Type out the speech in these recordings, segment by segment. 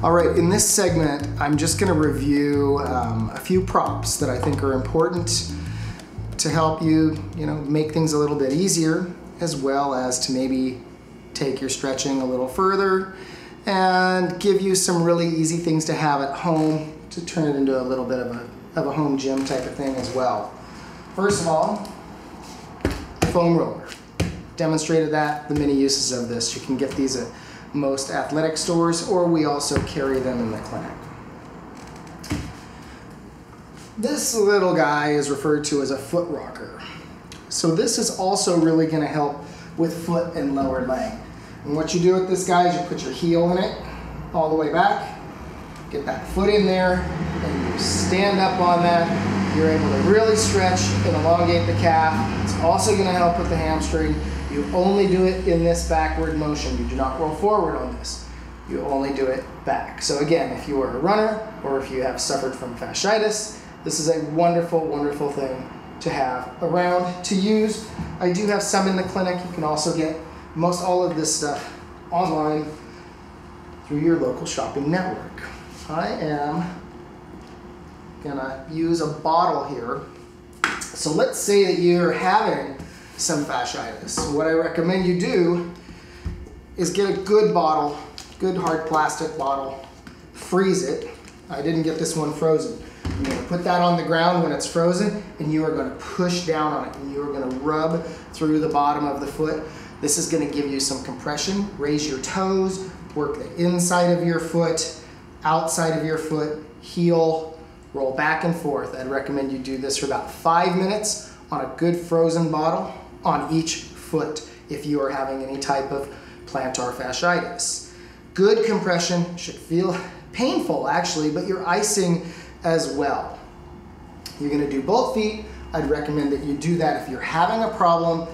All right, in this segment, I'm just gonna review a few props that I think are important to help you, make things a little bit easier, as well as to maybe take your stretching a little further and give you some really easy things to have at home to turn it into a little bit of a home gym type of thing as well. First of all, foam roller. Demonstrated that, the many uses of this. You can get these at most athletic stores, or we also carry them in the clinic. This little guy is referred to as a foot rocker. So this is also really going to help with foot and lower leg. And what you do with this guy is you put your heel in it all the way back, get that foot in there, and you stand up on that. You're able to really stretch and elongate the calf. It's also going to help with the hamstring. You only do it in this backward motion. You do not roll forward on this. You only do it back. So again, if you are a runner or if you have suffered from fasciitis, this is a wonderful, wonderful thing to have around to use. I do have some in the clinic. You can also get most all of this stuff online through your local shopping network. I am gonna use a bottle here. So let's say that you're having some fasciitis. What I recommend you do is get a good bottle, good hard plastic bottle, freeze it. I didn't get this one frozen. You're going to put that on the ground when it's frozen, and you are going to push down on it, and you are going to rub through the bottom of the foot. This is going to give you some compression, raise your toes, work the inside of your foot, outside of your foot, heel, roll back and forth. I'd recommend you do this for about 5 minutes on a good frozen bottle on each foot if you are having any type of plantar fasciitis. Good compression, should feel painful actually, but you're icing as well. You're gonna do both feet. I'd recommend that you do that if you're having a problem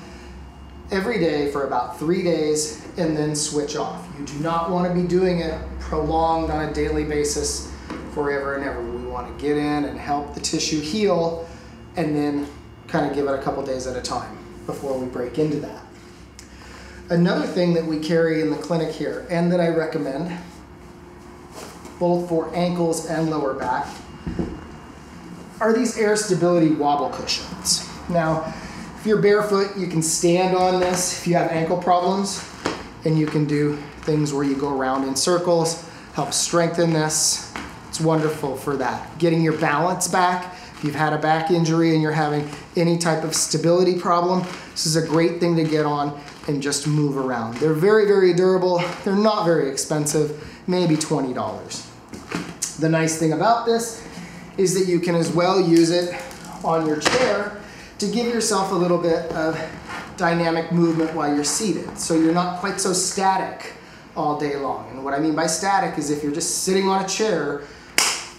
every day for about 3 days and then switch off. You do not wanna be doing it prolonged on a daily basis forever and ever. We wanna get in and help the tissue heal and then kind of give it a couple days at a time before we break into that. Another thing that we carry in the clinic here, and that I recommend, both for ankles and lower back, are these air stability wobble cushions. Now, if you're barefoot, you can stand on this if you have ankle problems, and you can do things where you go around in circles, help strengthen this. It's wonderful for that. Getting your balance back. If you've had a back injury and you're having any type of stability problem, this is a great thing to get on and just move around. They're very, very durable. They're not very expensive, maybe $20. The nice thing about this is that you can as well use it on your chair to give yourself a little bit of dynamic movement while you're seated. So you're not quite so static all day long. And what I mean by static is if you're just sitting on a chair,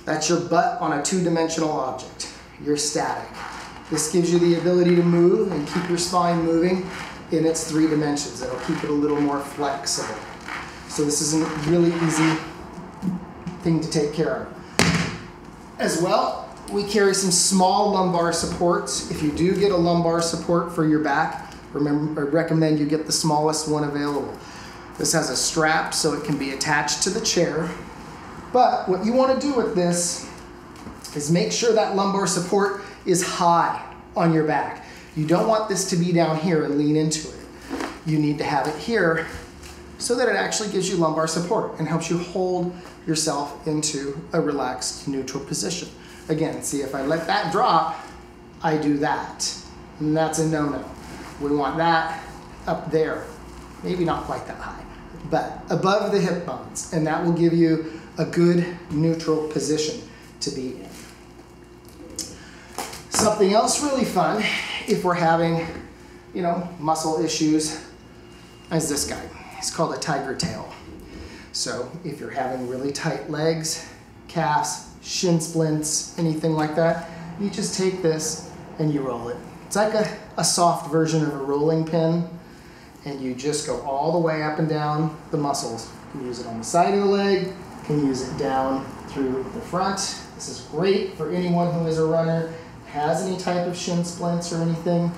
that's your butt on a two-dimensional object. You're static. This gives you the ability to move and keep your spine moving in its 3 dimensions. It'll keep it a little more flexible. So this is a really easy thing to take care of. As well, we carry some small lumbar supports. If you do get a lumbar support for your back, remember, I recommend you get the smallest one available. This has a strap so it can be attached to the chair. But what you want to do with this is make sure that lumbar support is high on your back. You don't want this to be down here and lean into it. You need to have it here so that it actually gives you lumbar support and helps you hold yourself into a relaxed, neutral position. Again, see, if I let that drop, I do that. And that's a no-no. We want that up there. Maybe not quite that high, but above the hip bones. And that will give you a good neutral position to be in. Something else really fun, if we're having, muscle issues, is this guy. It's called a tiger tail. So if you're having really tight legs, calves, shin splints, anything like that, you just take this and you roll it. It's like a soft version of a rolling pin, and you just go all the way up and down the muscles. You can use it on the side of the leg, you can use it down through the front. This is great for anyone who is a runner, has any type of shin splints or anything.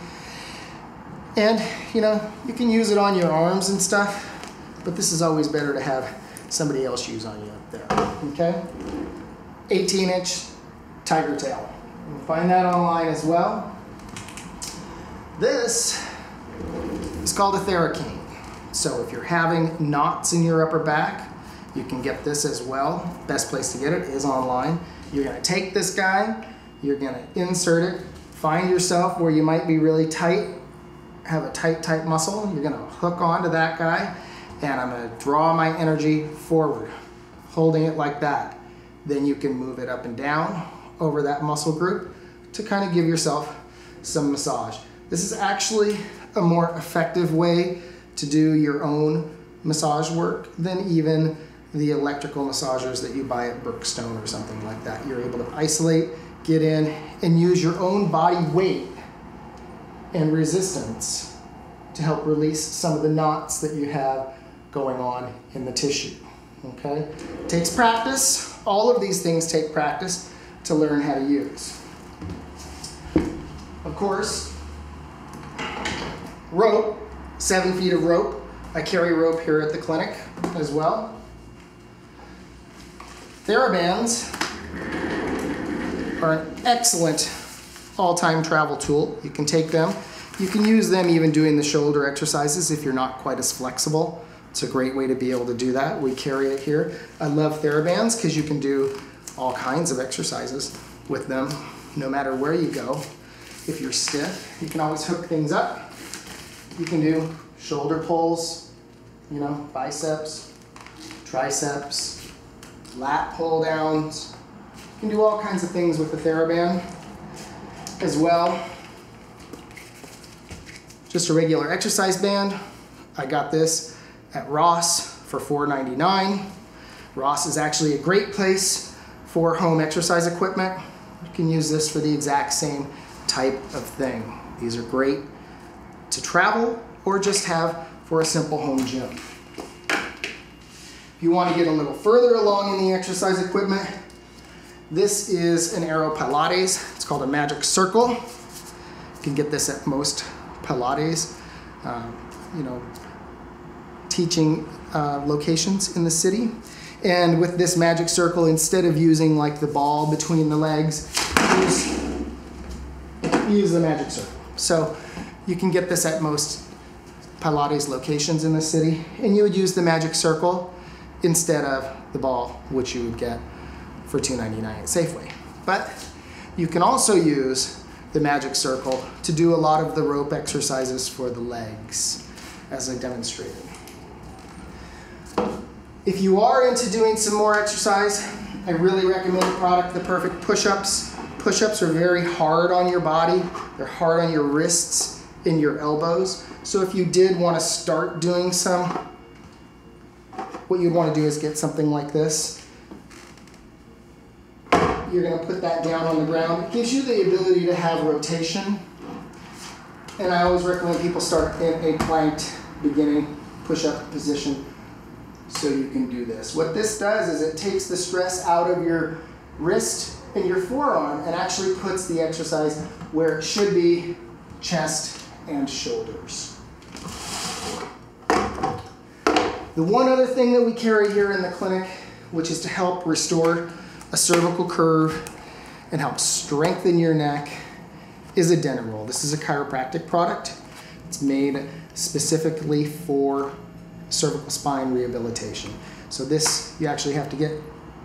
And you can use it on your arms and stuff, but this is always better to have somebody else use on you up there, okay? 18-inch tiger tail. You can find that online as well. This is called a Theracane. So if you're having knots in your upper back, you can get this as well. Best place to get it is online. You're gonna take this guy, you're gonna insert it, find yourself where you might be really tight, have a tight muscle. You're gonna hook onto that guy, and I'm gonna draw my energy forward, holding it like that. Then you can move it up and down over that muscle group to kind of give yourself some massage. This is actually a more effective way to do your own massage work than even the electrical massagers that you buy at Brookstone or something like that. You're able to isolate, get in, and use your own body weight and resistance to help release some of the knots that you have going on in the tissue, okay? It takes practice. All of these things take practice to learn how to use. Of course, rope, 7 feet of rope. I carry rope here at the clinic as well. TheraBands are an excellent all-time travel tool. You can take them. You can use them even doing the shoulder exercises if you're not quite as flexible. It's a great way to be able to do that. We carry it here. I love TheraBands because you can do all kinds of exercises with them no matter where you go. If you're stiff, you can always hook things up. You can do shoulder pulls, you know, biceps, triceps, lat pull downs. You can do all kinds of things with the TheraBand as well. Just a regular exercise band. I got this at Ross for $4.99. Ross is actually a great place for home exercise equipment. You can use this for the exact same type of thing. These are great to travel or just have for a simple home gym. If you want to get a little further along in the exercise equipment, this is an Aero Pilates. It's called a Magic Circle. You can get this at most Pilates, you know, teaching locations in the city. And with this Magic Circle, instead of using like the ball between the legs, use the Magic Circle. So you can get this at most Pilates locations in the city, and you would use the Magic Circle instead of the ball, which you would get for $2.99 at Safeway. But you can also use the Magic Circle to do a lot of the rope exercises for the legs, as I demonstrated. If you are into doing some more exercise, I really recommend the product, The Perfect Push-Ups. Push-ups are very hard on your body. They're hard on your wrists and your elbows. So if you did want to start doing some, what you'd want to do is get something like this. You're going to put that down on the ground. It gives you the ability to have rotation. And I always recommend people start in a planked beginning push-up position so you can do this. What this does is it takes the stress out of your wrist and your forearm and actually puts the exercise where it should be, chest and shoulders. The one other thing that we carry here in the clinic, which is to help restore a cervical curve and help strengthen your neck, is a Deniroll. This is a chiropractic product. It's made specifically for cervical spine rehabilitation. So this you actually have to get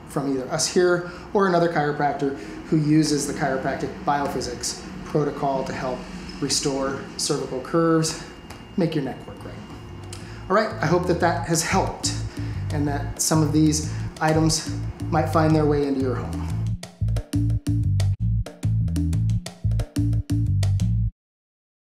from either us here or another chiropractor who uses the chiropractic biophysics protocol to help restore cervical curves, make your neck work right. All right, I hope that that has helped and that some of these items might find their way into your home.